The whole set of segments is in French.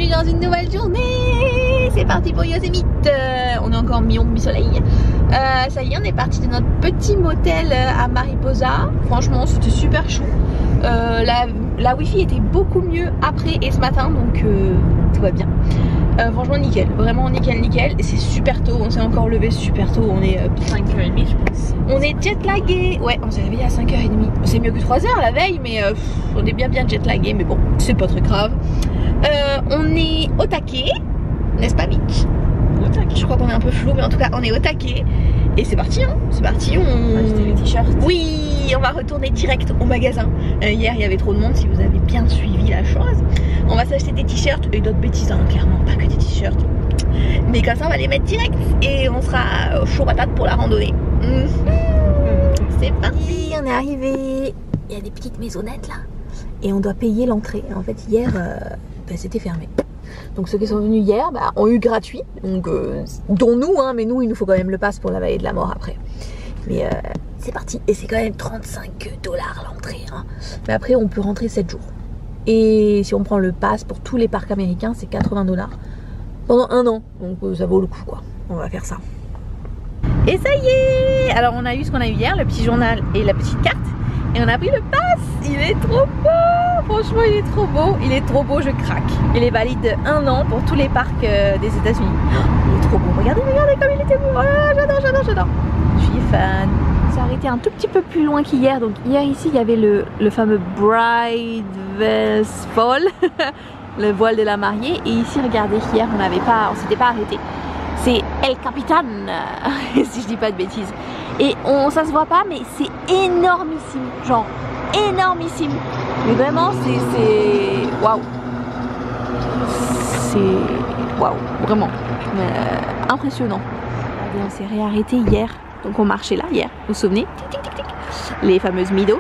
bienvenue dans une nouvelle journée. C'est parti pour Yosemite. On est encore mi-ombre, mi-soleil. Ça y est, on est parti de notre petit motel à Mariposa. Franchement, c'était super chou. La wifi était beaucoup mieux après et ce matin, donc tout va bien. Franchement nickel, vraiment nickel. Et c'est super tôt, on s'est encore levé super tôt. On est 5h30 je pense. On est jet lagué. Ouais, on s'est réveillé à 5h30. C'est mieux que 3h la veille, mais on est bien jet lagué, mais bon, c'est pas très grave. On est au taquet, n'est-ce pas Mitch? Je crois qu'on est un peu flou, mais en tout cas on est au taquet. Et c'est parti, hein, c'est parti. On va acheter les t-shirts. Oui, on va retourner direct au magasin. Hier il y avait trop de monde, si vous avez bien suivi la chose. On va s'acheter des t-shirts et d'autres bêtises, hein, clairement, pas que des t-shirts. Mais comme ça on va les mettre direct et on sera chaud patate pour la randonnée. C'est parti, on est arrivé. Il y a des petites maisonnettes là. Et on doit payer l'entrée. En fait hier, c'était fermé. Donc ceux qui sont venus hier ont eu gratuit, donc dont nous, hein, mais nous il nous faut quand même le pass pour la vallée de la mort après. Mais c'est parti, et c'est quand même 35 $ l'entrée, hein. Mais après on peut rentrer 7 jours. Et si on prend le pass pour tous les parcs américains, c'est 80 $ pendant 1 an, donc ça vaut le coup quoi, on va faire ça. Et ça y est, alors on a eu ce qu'on a eu hier, le petit journal et la petite carte. Et on a pris le pass, il est trop beau, franchement il est trop beau, je craque. Il est valide de 1 an pour tous les parcs des États-Unis. Il est trop beau, regardez comme il était beau, oh, j'adore. Je suis fan. On s'est arrêté un tout petit peu plus loin qu'hier, donc hier ici il y avait le fameux Bridal Fall, le voile de la mariée. Et ici regardez, hier on s'était pas arrêté. C'est El Capitan, si je dis pas de bêtises. Et ça se voit pas, mais c'est énormissime, genre énormissime. Mais vraiment, c'est waouh. C'est waouh, vraiment impressionnant. Regardez, on s'est réarrêté hier, donc on marchait là hier, vous vous souvenez? Tic, tic, tic, tic. Les fameuses Mido.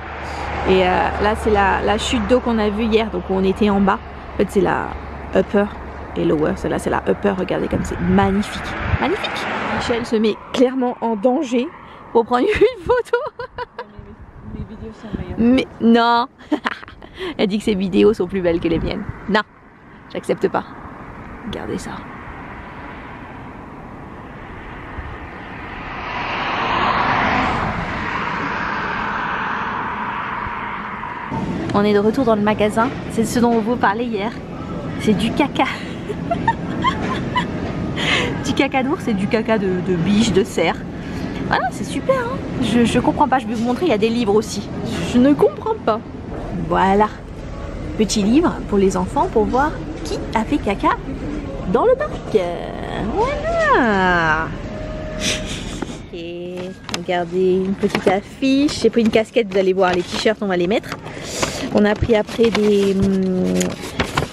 Et là, c'est la chute d'eau qu'on a vue hier, donc on était en bas. En fait, c'est la upper et lower. Celle-là, c'est la upper. Regardez comme c'est magnifique, magnifique. Michel se met clairement en danger pour prendre une photo. Les vidéos sont meilleures. Mais non. Elle dit que ses vidéos sont plus belles que les miennes. Non, j'accepte pas. Regardez ça. On est de retour dans le magasin. C'est ce dont on vous parlait hier. C'est du caca. Du caca d'ours et du caca de biche, de cerf. Voilà, c'est super, hein. Je comprends pas, je vais vous montrer, il y a des livres aussi. Je ne comprends pas. Voilà. Petit livre pour les enfants pour voir qui a fait caca dans le parc. Voilà. Ok, regardez, une petite affiche. J'ai pris une casquette, vous allez voir, les t-shirts, on va les mettre. On a pris après des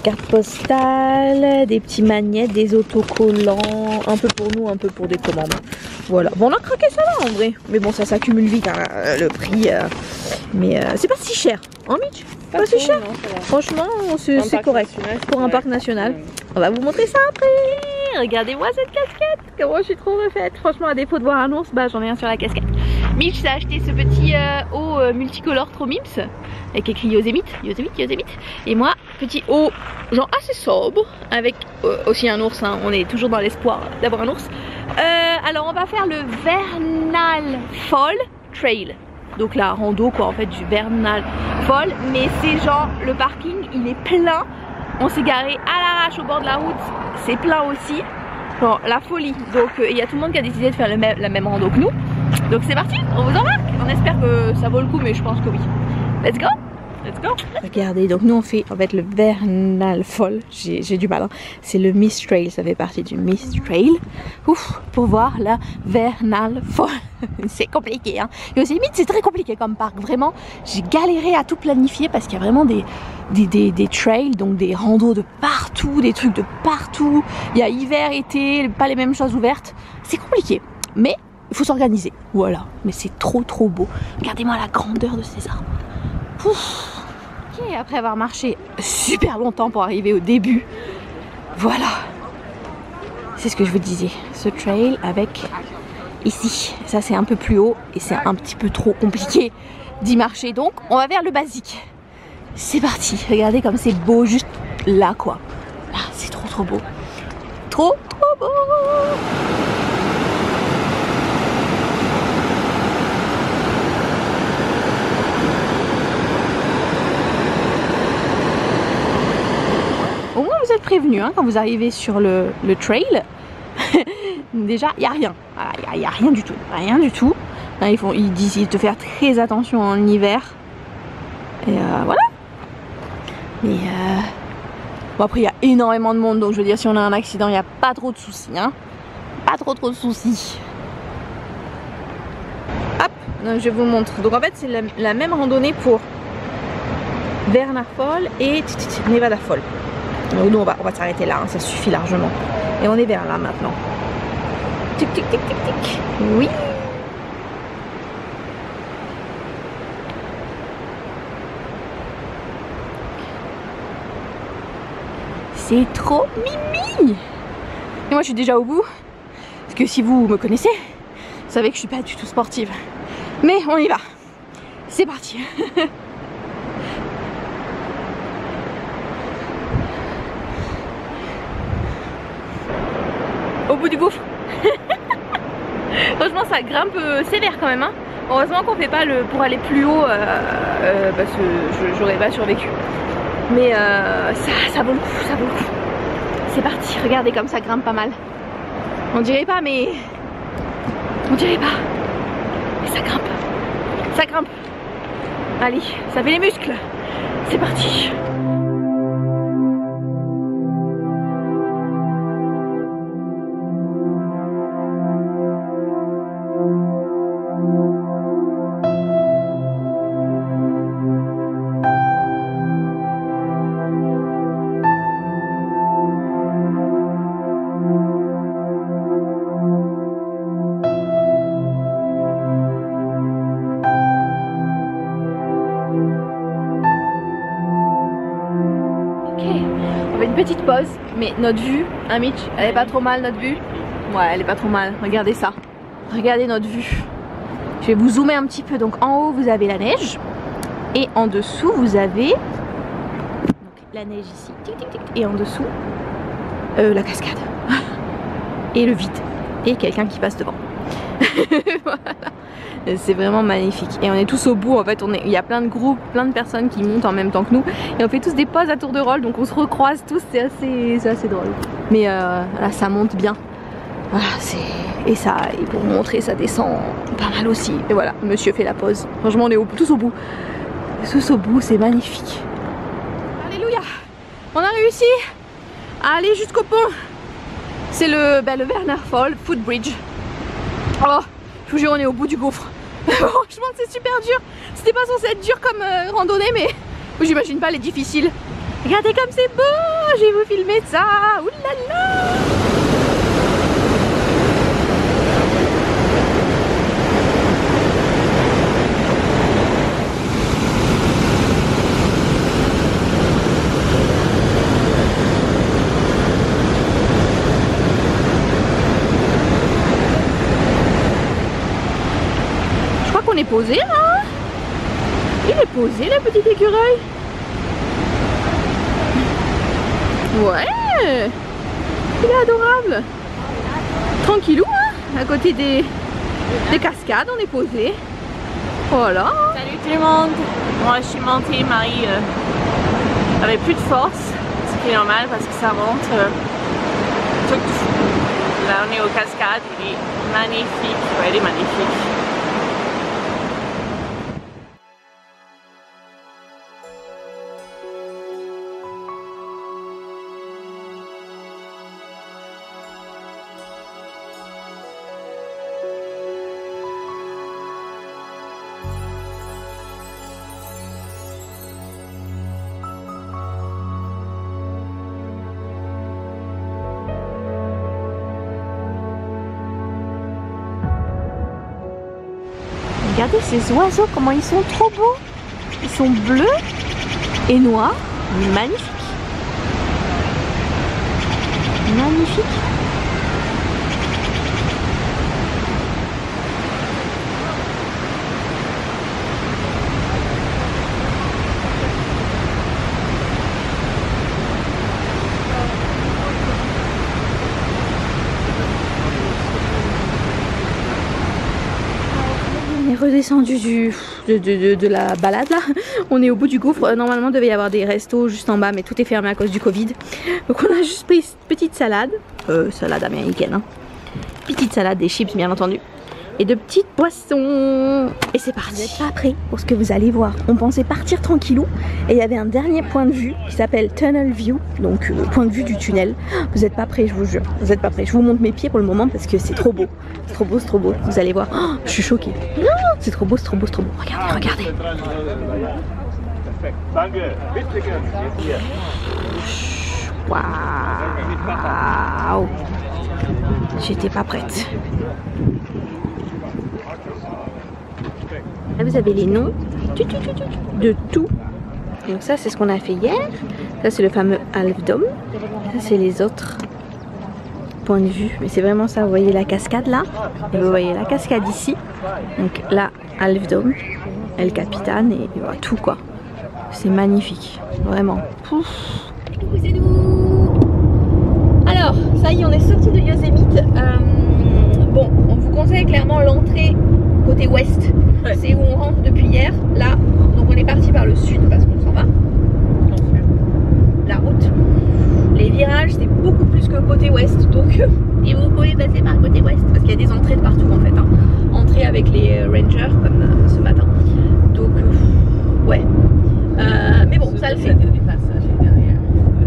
cartes postales, des petits magnets, des autocollants, un peu pour nous, un peu pour des commandes. Voilà, bon on a craqué ça là en vrai, mais bon ça s'accumule vite hein, le prix, mais c'est pas si cher, hein Mitch? Pas si cher, non, franchement c'est correct pour un parc national. On va vous montrer ça après. Regardez-moi cette casquette, comment je suis trop refaite. Franchement à défaut de voir un ours, j'en ai un sur la casquette. Mitch s'est acheté ce petit haut multicolore trop mips avec écrit Yosemite. Et moi petit haut genre assez sobre avec aussi un ours, hein. On est toujours dans l'espoir d'avoir un ours. Alors on va faire le Vernal Fall Trail, donc la rando quoi en fait du Vernal Fall, mais c'est genre le parking il est plein, on s'est garé à l'arrache au bord de la route, c'est plein aussi, genre la folie. Donc il y a tout le monde qui a décidé de faire la même rando que nous, donc c'est parti, on vous embarque, on espère que ça vaut le coup, mais je pense que oui. Let's go. Let's go. Regardez, donc nous on fait en fait le Vernal Fall, j'ai du mal, hein. C'est le Mist Trail, ça fait partie du Mist Trail. Ouf, pour voir la Vernal Fall. C'est compliqué, hein. Yosemite c'est très compliqué comme parc, vraiment. J'ai galéré à tout planifier parce qu'il y a vraiment des trails, donc des randos de partout, des trucs de partout. Il y a hiver, été, pas les mêmes choses ouvertes. C'est compliqué, mais il faut s'organiser. Voilà, mais c'est trop beau. Regardez-moi la grandeur de ces arbres. Ouf. Et après avoir marché super longtemps pour arriver au début, voilà, c'est ce que je vous disais, ce trail avec ici, ça c'est un peu plus haut et c'est un petit peu trop compliqué d'y marcher, donc on va vers le basique. C'est parti, regardez comme c'est beau juste là quoi, là c'est trop trop beau. Trop beau. Au moins vous êtes prévenus hein, quand vous arrivez sur le trail. Déjà il n'y a rien. Il n'y a rien du tout. Rien du tout. Là, ils disent de faire très attention en hiver. Et voilà. Mais bon après il y a énormément de monde. Donc je veux dire si on a un accident il n'y a pas trop de soucis. Hein. Pas trop de soucis. Hop, je vous montre. Donc en fait c'est la même randonnée pour Bernard Fall et Nevada Fall. Donc nous on va s'arrêter là, hein, ça suffit largement. Et on est vers là maintenant. Tic tic tic tic tic. Oui. C'est trop mimi. Et moi je suis déjà au bout. Parce que si vous me connaissez, vous savez que je suis pas du tout sportive. Mais on y va. C'est parti. Au bout du gouffre. Franchement ça grimpe sévère quand même hein. Heureusement qu'on fait pas le pour aller plus haut parce que j'aurais pas survécu. Mais ça vaut le coup, ça vaut le coup. C'est parti, regardez comme ça grimpe pas mal. On dirait pas mais... On dirait pas. Mais ça grimpe. Ça grimpe. Allez, ça fait les muscles. C'est parti. Petite pause, mais notre vue, hein Mitch, elle est pas trop mal notre vue. Ouais, elle est pas trop mal, regardez ça. Regardez notre vue. Je vais vous zoomer un petit peu. Donc en haut vous avez la neige et en dessous vous avez donc, la neige ici, tic, tic, tic, et en dessous la cascade et le vide et quelqu'un qui passe devant. Voilà. C'est vraiment magnifique et on est tous au bout en fait, il y a plein de groupes, plein de personnes qui montent en même temps que nous et on fait tous des pauses à tour de rôle donc on se recroise tous, c'est assez drôle. Mais là ça monte bien, voilà, et ça, et pour vous montrer ça descend pas mal aussi et voilà, monsieur fait la pause, franchement on est tous au bout, c'est magnifique. Alléluia, on a réussi à aller jusqu'au pont, c'est le Bernard Fall Footbridge. Oh, je vous jure on est au bout du gouffre. Franchement c'est super dur. C'était pas censé être dur comme randonnée mais j'imagine pas les difficiles. Regardez comme c'est beau. Je vais vous filmer ça. Ouh là là. On est posé là. Il est posé le petit écureuil. Ouais. Il est adorable. Tranquillou hein. À côté des cascades on est posé. Voilà. Salut tout le monde. Moi je suis montée, Marie avait plus de force. Ce qui est normal parce que ça monte tout. Là on est aux cascades. Il est magnifique. Ouais, il est magnifique. Regardez ces oiseaux, comment ils sont trop beaux. Ils sont bleus et noirs. Magnifique. Magnifique. redescendu de la balade là. On est au bout du gouffre. Normalement, il devait y avoir des restos juste en bas, mais tout est fermé à cause du Covid. Donc, on a juste pris une petite salade. Salade américaine. Hein. Petite salade, des chips, bien entendu. Et de petites boissons. Et c'est parti. Vous n'êtes pas prêts pour ce que vous allez voir. On pensait partir tranquillou. Et il y avait un dernier point de vue qui s'appelle Tunnel View. Donc le point de vue du tunnel. Vous n'êtes pas prêts, je vous jure. Vous n'êtes pas prêts. Je vous montre mes pieds pour le moment parce que c'est trop beau. C'est trop beau, c'est trop beau. Vous allez voir. Oh, je suis choquée. C'est trop beau, c'est trop beau, c'est trop beau. Regardez, regardez. Waouh. J'étais pas prête. Là vous avez les noms de tout. Donc ça c'est ce qu'on a fait hier. Ça c'est le fameux Half Dome. Ça c'est les autres points de vue. Mais c'est vraiment ça. Vous voyez la cascade là. Et vous voyez la cascade ici. Donc là Half Dome, El Capitan et voilà, tout quoi. C'est magnifique. Vraiment. Pouf. C'est nous. Alors ça y est on est sorti de Yosemite. Bon on vous conseille clairement l'entrée côté ouest. C'est où on rentre depuis hier. Là, donc on est parti par le sud parce qu'on s'en va. La route, les virages, c'est beaucoup plus que côté ouest. Donc, et vous pouvez passer par côté ouest parce qu'il y a des entrées de partout en fait. Hein. Entrée avec les rangers comme ce matin. Donc, ouais. Mais bon, ça le fait.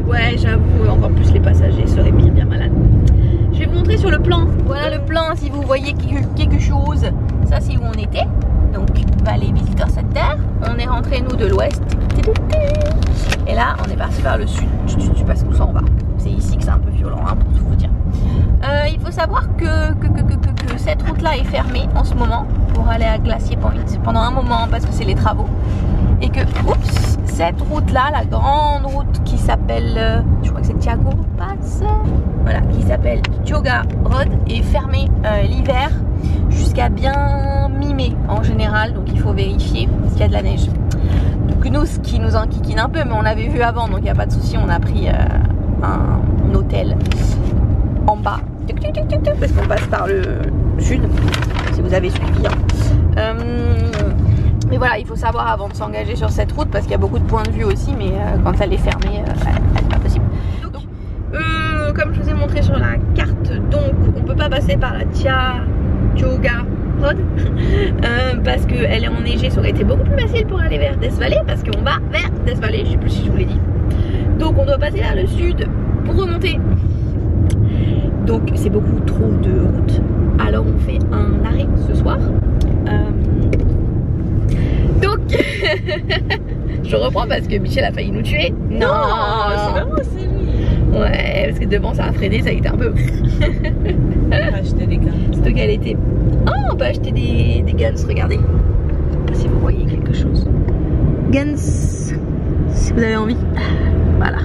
Ouais, j'avoue, encore plus les passagers seraient bien malades. Je vais vous montrer sur le plan. Voilà le plan si vous voyez quelque chose. Ça c'est où on était. Donc Valley Visitor Center. On est rentré nous de l'ouest. Et là on est parti vers le sud. Parce que ça on va. C'est ici que c'est un peu violent hein, pour tout vous dire. Il faut savoir que cette route là est fermée en ce moment pour aller à Glacier Point pendant un moment parce que c'est les travaux. Et que oups, cette route là, la grande route qui s'appelle, je crois que c'est Tiago Pass, voilà, qui s'appelle Tioga Road est fermée l'hiver jusqu'à bien mi-mai en général, donc il faut vérifier parce qu'il y a de la neige. Donc nous, ce qui nous enquiquine un peu, mais on l'avait vu avant, donc il n'y a pas de souci, on a pris un hôtel en bas, parce qu'on passe par le sud, si vous avez suivi. Hein. Mais voilà, il faut savoir avant de s'engager sur cette route parce qu'il y a beaucoup de points de vue aussi, mais quand elle est fermée, elle n'est pas possible. Donc, comme je vous ai montré sur la carte, donc on peut pas passer par la Tioga Road parce qu'elle est enneigée. Ça aurait été beaucoup plus facile pour aller vers Death Valley parce qu'on va vers Death Valley, je sais plus si je vous l'ai dit. Donc on doit passer vers le sud pour remonter. Donc c'est beaucoup trop de route. Alors on fait un arrêt ce soir. Donc, je reprends parce que Michel a failli nous tuer. Non, c'est vraiment c'est lui. Ouais, parce que devant ça a freiné, ça a été un peu. On peut acheter des guns. Donc elle était. Oh, on peut acheter des guns, regardez. Je sais pas si vous voyez quelque chose. Guns, si vous avez envie. Voilà.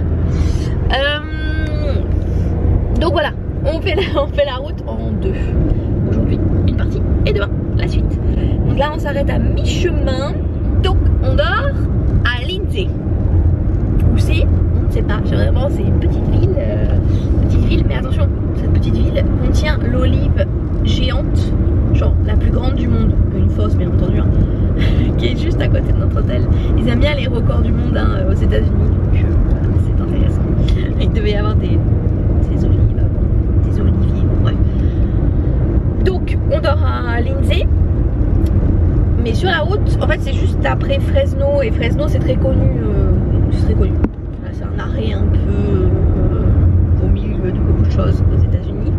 Donc voilà, on fait la route en deux. Aujourd'hui, une partie et demain, la suite. Donc là, on s'arrête à mi-chemin. Donc, on dort à Lindsay. Où c'est? On ne sait pas. Vraiment, c'est une petite ville. Mais attention, cette petite ville contient l'olive géante, genre la plus grande du monde. Une fosse, bien entendu, hein, qui est juste à côté de notre hôtel. Ils aiment bien les records du monde hein, aux États-Unis. Donc, c'est intéressant. Il devait y avoir des olives, des oliviers. Ouais. Donc, on dort à Lindsay. Mais sur la route, en fait c'est juste après Fresno et Fresno c'est très connu. C'est un arrêt un peu au milieu de beaucoup de choses aux États-Unis.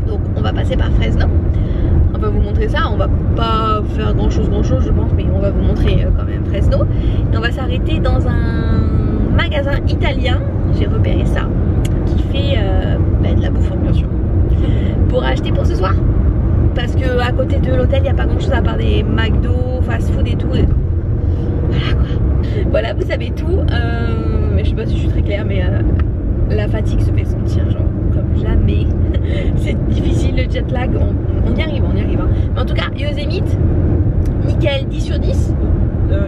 Donc on va passer par Fresno. On va vous montrer ça. On va pas faire grand chose je pense, mais on va vous montrer quand même Fresno. Et on va s'arrêter dans un magasin italien. J'ai repéré ça qui fait de la bouffe bien sûr. Pour acheter pour ce soir. Parce que à côté de l'hôtel il n'y a pas grand chose à part des McDo, fast food et tout. Et voilà quoi. Voilà, vous savez tout. Mais je sais pas si je suis très claire, mais la fatigue se fait sentir genre comme jamais. C'est difficile le jet lag. On y arrive, hein. Mais en tout cas, Yosemite, nickel, 10 sur 10.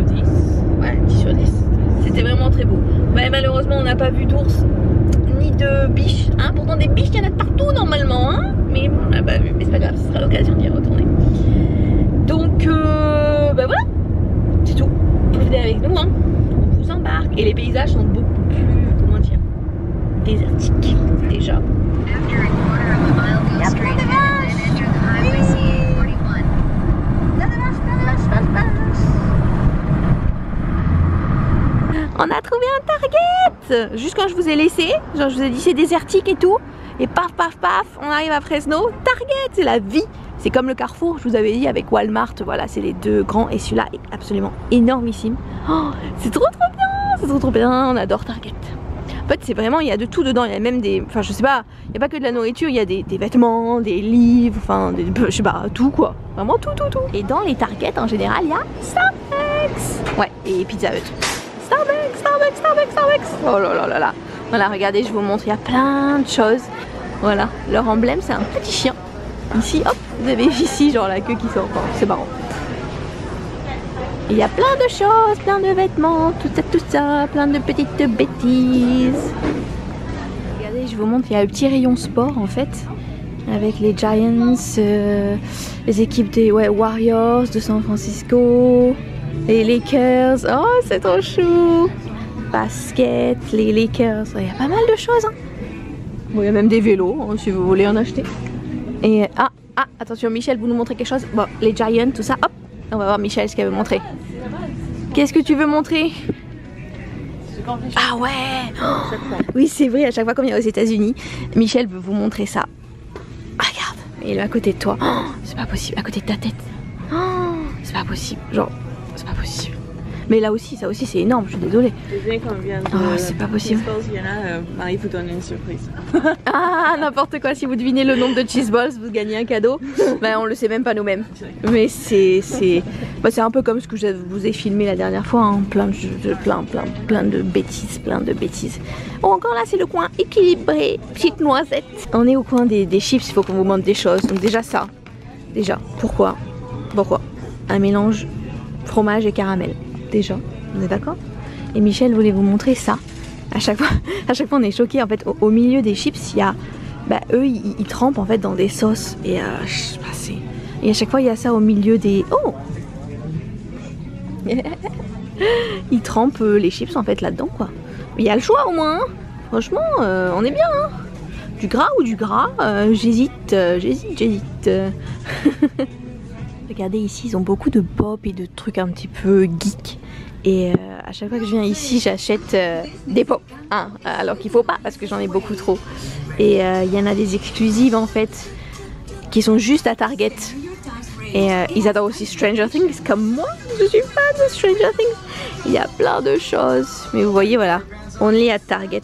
10. Ouais, 10 sur 10. C'était vraiment très beau. Ouais, malheureusement on n'a pas vu d'ours ni de biches. Hein. Pourtant des biches il y en a partout normalement. Hein. Mais on n'a pas vu. Mais c'est pas grave, ce sera l'occasion d'y retourner. Donc bah voilà, c'est tout. Venez avec nous, hein. On vous embarque. Et les paysages sont beaucoup plus, comment dire, désertiques déjà. Il y a plein de vaches. On a trouvé un Target. Juste quand je vous ai laissé, genre je vous ai dit c'est désertique et tout, et paf paf paf, on arrive à Fresno. Target, c'est la vie. C'est comme le Carrefour, je vous avais dit, avec Walmart. Voilà, c'est les deux grands, et celui-là est absolument énormissime. Oh, c'est trop bien, c'est trop bien. On adore Target. En fait, c'est vraiment, il y a de tout dedans. Il y a même des, enfin je sais pas, il n'y a pas que de la nourriture, il y a des vêtements, des livres, enfin je sais pas, tout quoi. Vraiment tout. Et dans les Target en général, il y a Starbucks. Ouais, et Pizza Hut. Starbucks. Oh là là. Voilà, regardez, je vous montre, il y a plein de choses. Voilà, leur emblème, c'est un petit chien. Ici, hop, vous avez ici genre la queue qui sort. Enfin, c'est marrant. Il y a plein de choses, plein de vêtements, tout ça, plein de petites bêtises. Regardez, je vous montre, il y a le petit rayon sport en fait, avec les Giants, les équipes des Warriors de San Francisco, les Lakers. Oh, c'est trop chou. Basket, les Lakers, il y a pas mal de choses. Hein. Bon, il y a même des vélos, hein, si vous voulez en acheter. Et attention, Michel, vous nous montrez quelque chose. Bon, les Giants, tout ça, hop. On va voir Michel ce qu'elle veut montrer. Qu'est-ce que tu veux montrer? Ah ouais, oh, oui, c'est vrai, à chaque fois qu'on vient aux États-Unis, Michel veut vous montrer ça. Ah, regarde, il est à côté de toi. Oh, c'est pas possible, à côté de ta tête. Oh, c'est pas possible, genre, c'est pas possible. Mais là aussi, ça aussi c'est énorme, je suis désolée. Oh, c'est pas possible. Marie vous donne une surprise. Ah, n'importe quoi, si vous devinez le nombre de cheese balls, vous gagnez un cadeau. Ben, on le sait même pas nous-mêmes. Mais c'est un peu comme ce que je vous ai filmé la dernière fois, hein. Plein de bêtises. Oh, encore là, c'est le coin équilibré, petite noisette. On est au coin des chips, il faut qu'on vous montre des choses. Donc déjà ça, pourquoi un mélange fromage et caramel. Déjà, on est d'accord? Et Michel voulait vous montrer ça. À chaque fois on est choqués. En fait, au milieu des chips, il y a, eux, ils trempent en fait dans des sauces. Et je sais pas, et à chaque fois, il y a ça au milieu des. Oh. Ils trempent les chips en fait là-dedans, quoi. Il y a le choix au moins. Hein. Franchement, on est bien. Hein. Du gras ou du gras? J'hésite. Regardez ici, ils ont beaucoup de pop et de trucs un petit peu geek. Et à chaque fois que je viens ici, j'achète des pop. Hein, alors qu'il faut pas, parce que j'en ai beaucoup trop. Et il y en a des exclusives en fait, qui sont juste à Target. Et ils adorent aussi Stranger Things, comme moi. Je suis fan de Stranger Things. Il y a plein de choses. Mais vous voyez, voilà, only à Target.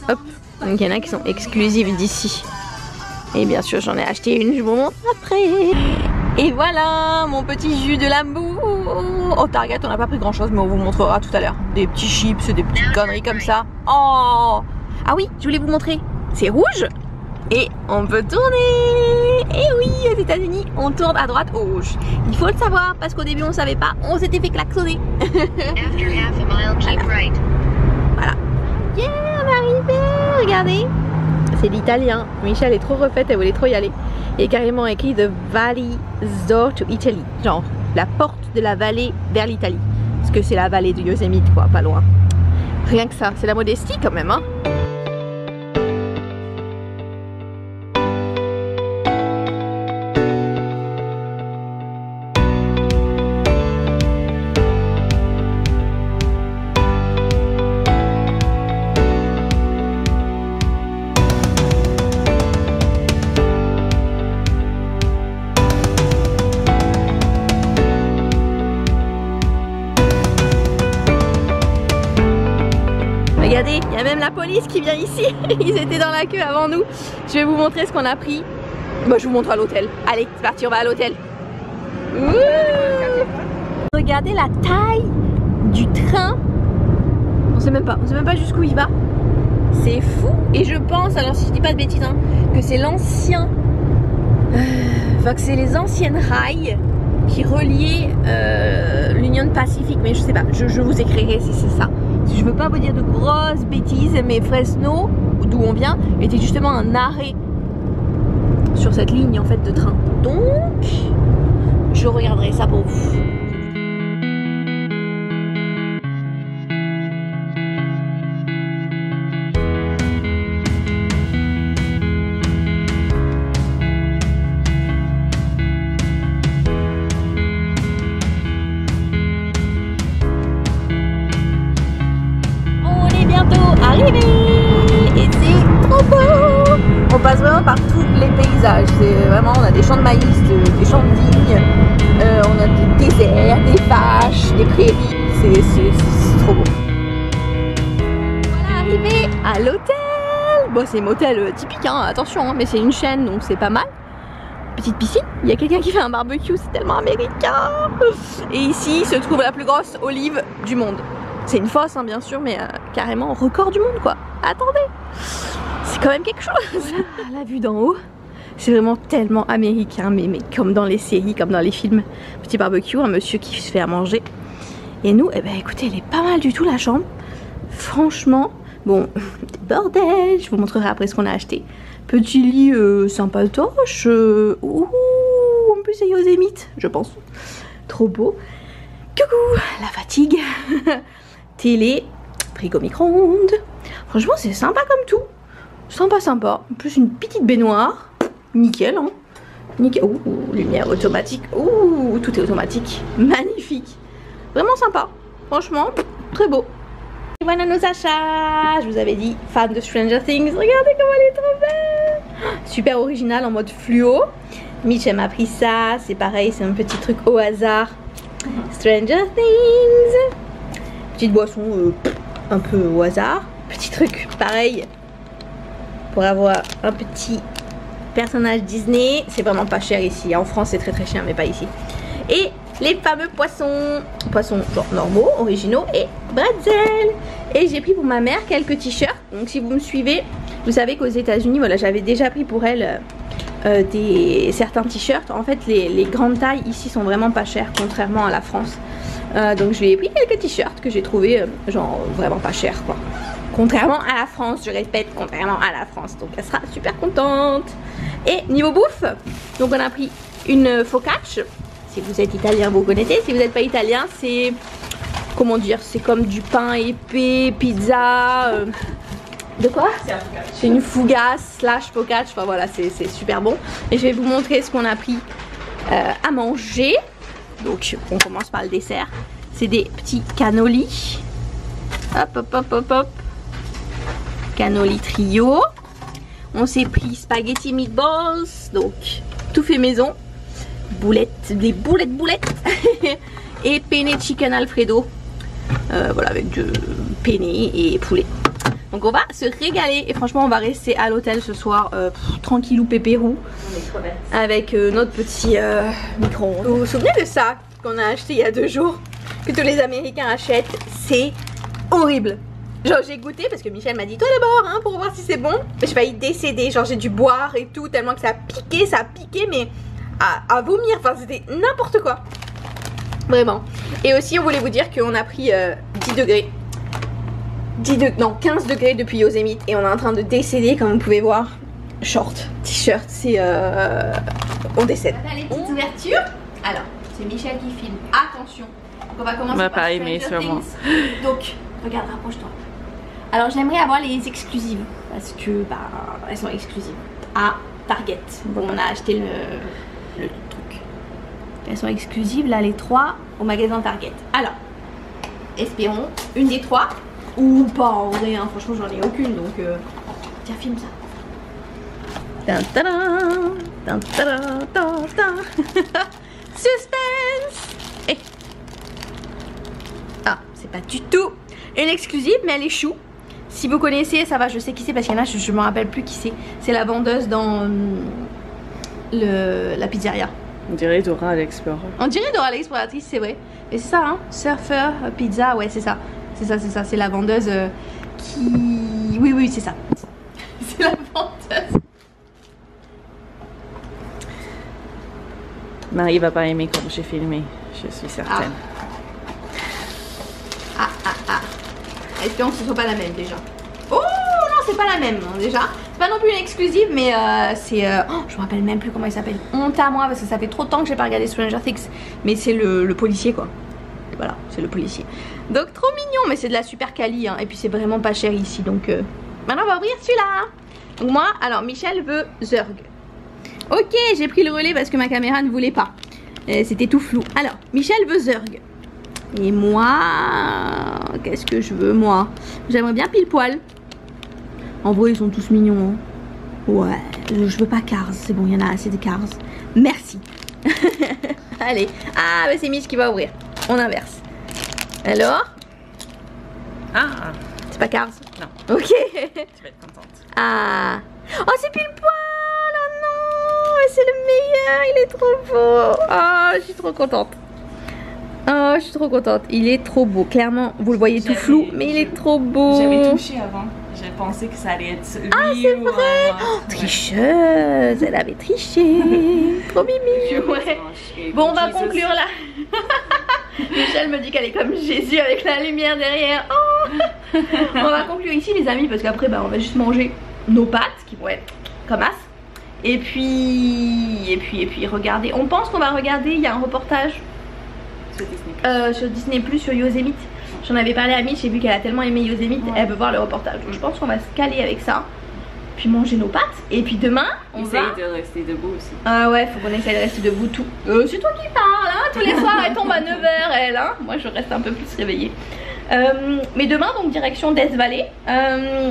Hop, donc il y en a qui sont exclusives d'ici. Et bien sûr, j'en ai acheté une, je vous montre après. Et voilà mon petit jus de l'amour. Au Target, on n'a pas pris grand chose, mais on vous montrera tout à l'heure. Des petits chips, des petites conneries comme ça. Oh! Ah oui, je voulais vous montrer. C'est rouge et on peut tourner. Et oui, aux États-Unis, on tourne à droite au rouge. Il faut le savoir parce qu'au début, on savait pas. On s'était fait klaxonner. Voilà. Yeah, on est arrivé. Regardez. C'est l'italien. Michel est trop refaite, elle voulait trop y aller. Il est carrément écrit The Valley Door to Italy. Genre la porte de la vallée vers l'Italie. Parce que c'est la vallée de Yosemite, quoi, pas loin. Rien que ça, c'est la modestie quand même, hein. Regardez, il y a même la police qui vient ici. Ils étaient dans la queue avant nous. Je vais vous montrer ce qu'on a pris. Moi, je vous montre à l'hôtel. Allez, c'est parti, on va à l'hôtel. Regardez la taille du train. On sait même pas jusqu'où il va. C'est fou. Et je pense, alors si je dis pas de bêtises, hein, que c'est l'ancien, enfin que c'est les anciennes rails qui reliaient l'Union Pacific. Mais je sais pas. Je vous écrirai si c'est ça. Je veux pas vous dire de grosses bêtises, mais Fresno, d'où on vient, était justement un arrêt sur cette ligne en fait de train. Donc, je regarderai ça pour vous. Arrivé et c'est trop beau. On passe vraiment par tous les paysages. C'est vraiment, on a des champs de maïs, des champs de vignes, on a des déserts, des vaches, des prairies. C'est trop beau. Voilà, arrivé à l'hôtel. Bon, c'est un motel typique, hein, attention, hein, mais c'est une chaîne donc c'est pas mal. Petite piscine, il y a quelqu'un qui fait un barbecue, c'est tellement américain. Et ici se trouve la plus grosse olive du monde. C'est une fosse, hein, bien sûr, mais carrément record du monde, quoi. Attendez, c'est quand même quelque chose. Voilà, la vue d'en haut, c'est vraiment tellement américain, mais comme dans les séries, comme dans les films. Petit barbecue, un monsieur qui se fait à manger. Et nous, eh ben, écoutez, elle est pas mal du tout, la chambre. Franchement, bon, bordel, je vous montrerai après ce qu'on a acheté. Petit lit sympatoche. Ouh, en plus, c'est Yosemite, je pense. Trop beau. Coucou, la fatigue. Télé, frigo micro-ondes. Franchement, c'est sympa comme tout. Sympa, sympa. En plus, une petite baignoire. Nickel, hein. Nickel. Ouh, lumière automatique. Ouh, tout est automatique. Magnifique. Vraiment sympa. Franchement, très beau. Et voilà nos achats. Je vous avais dit, fan de Stranger Things. Regardez comme elle est trop belle. Super original en mode fluo. Mitch, elle m'a pris ça. C'est pareil, c'est un petit truc au hasard. Stranger Things. Petite boisson un peu au hasard. Petit truc pareil pour avoir un petit personnage Disney. C'est vraiment pas cher ici. En France c'est très très cher mais pas ici. Et les fameux poissons. Poissons genre normaux, originaux et bretzel. Et j'ai pris pour ma mère quelques t-shirts. Donc si vous me suivez, vous savez qu'aux États-Unis, voilà, j'avais déjà pris pour elle certains t-shirts. En fait les grandes tailles ici sont vraiment pas chères contrairement à la France. Donc je lui ai pris quelques t-shirts que j'ai trouvé genre vraiment pas chers quoi. Contrairement à la France, je répète, contrairement à la France. Donc elle sera super contente. Et niveau bouffe, donc on a pris une focaccia. Si vous êtes italien vous connaissez, si vous n'êtes pas italien c'est, comment dire, c'est comme du pain épais, pizza. De quoi? C'est une fougasse slash focaccia, enfin voilà, c'est super bon. Et je vais vous montrer ce qu'on a pris à manger. Donc on commence par le dessert. C'est des petits cannolis. Hop hop hop hop hop. Cannoli trio. On s'est pris spaghetti meatballs. Donc tout fait maison. Boulettes, des boulettes. Et penne chicken alfredo. Voilà, avec du penne et poulet. Donc on va se régaler et franchement on va rester à l'hôtel ce soir tranquillou pépérou avec notre petit micro-ondes. Vous vous souvenez de ça qu'on a acheté il y a 2 jours, que tous les Américains achètent? C'est horrible. Genre j'ai goûté parce que Michel m'a dit toi d'abord hein, pour voir si c'est bon. J'ai failli décéder, genre j'ai dû boire et tout tellement que ça a piqué mais à vomir, enfin c'était n'importe quoi. Vraiment. Et aussi on voulait vous dire qu'on a pris 10 degrés. 15 degrés depuis Yosemite et on est en train de décéder comme vous pouvez voir. Short, t-shirt, c'est on décède. On a les petites ouvertures. Alors, c'est Michel qui filme. Attention. Donc on va commencer par aimer sûrement. Donc, regarde, rapproche-toi. Alors j'aimerais avoir les exclusives parce que bah elles sont exclusives à Target. Bon, on a acheté le truc. Elles sont exclusives là les 3 au magasin Target. Alors, espérons une des 3. Ou pas en vrai, hein. Franchement j'en ai aucune donc tiens filme ça. Suspense. Ah c'est pas du tout une exclusive mais elle est chou. Si vous connaissez ça va, je sais qui c'est parce qu'il y en a je me rappelle plus qui c'est. C'est la vendeuse dans la pizzeria. On dirait Dora l'exploratrice. On dirait Dora l'exploratrice, c'est vrai. Et c'est ça hein, Surfer Pizza, ouais c'est ça. C'est ça, c'est la vendeuse qui... Oui, c'est ça. C'est la vendeuse. Marie va pas aimer comme j'ai filmé, je suis certaine. Ah. Espérons que ce soit pas la même déjà. Oh non, c'est pas la même hein, déjà. C'est pas non plus une exclusive, mais c'est... je me rappelle même plus comment il s'appelle. Honte à moi parce que ça fait trop de temps que j'ai pas regardé Stranger Things. Mais c'est le policier quoi. Voilà, c'est le policier. Donc trop mignon, mais c'est de la super quali hein. Et puis c'est vraiment pas cher ici, donc maintenant on va ouvrir celui-là. Donc moi, alors Michel veut Zurg. Ok, j'ai pris le relais parce que ma caméra ne voulait pas. C'était tout flou. Alors, Michel veut Zurg. Et moi, qu'est-ce que je veux moi? J'aimerais bien pile poil. En vrai, ils sont tous mignons. Hein. Ouais, je veux pas Cars. C'est bon, il y en a assez de Cars. Merci. Allez. Ah, bah c'est Mich qui va ouvrir. On inverse. Alors? Ah, c'est pas Cars? Non. Ok. Tu vas être contente. Ah. Oh, c'est pile poil. Oh non, c'est le meilleur. Il est trop beau. Oh, je suis trop contente. Oh, je suis trop contente. Il est trop beau. Clairement, vous le voyez tout flou, mais il est trop beau. J'avais touché avant. J'ai pensé que ça allait être lui. Ah, c'est vrai. Oh, tricheuse. Elle avait triché. Trop mimi. Ouais. Bon, on va conclure là. Michel me dit qu'elle est comme Jésus avec la lumière derrière. Oh. On va conclure ici les amis parce qu'après bah, on va juste manger nos pâtes qui vont être comme as. Et puis regardez. On pense qu'on va regarder, il y a un reportage sur Disney Plus sur Yosemite. J'en avais parlé à Mich, j'ai vu qu'elle a tellement aimé Yosemite, elle veut voir le reportage. Donc je pense qu'on va se caler avec ça. Puis manger nos pâtes. Et puis demain, on va... Essaye de rester debout aussi. Ah ouais, faut qu'on essaye de rester debout tout. C'est toi qui parles, hein. Tous les soirs, elle tombe à 9h, elle, hein. Moi, je reste un peu plus réveillée. Mais demain, donc, direction Death Valley.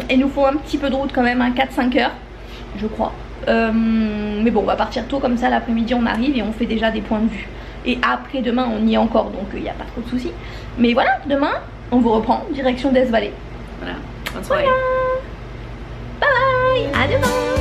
Il nous faut un petit peu de route quand même, hein, 4-5 heures, je crois. Mais bon, on va partir tôt comme ça, l'après-midi, on arrive et on fait déjà des points de vue. Et après, demain, on y est encore, donc il n'y a pas trop de soucis. Mais voilà, demain, on vous reprend, direction Death Valley. Voilà, bonne soirée. Voilà. Bye bye, à demain.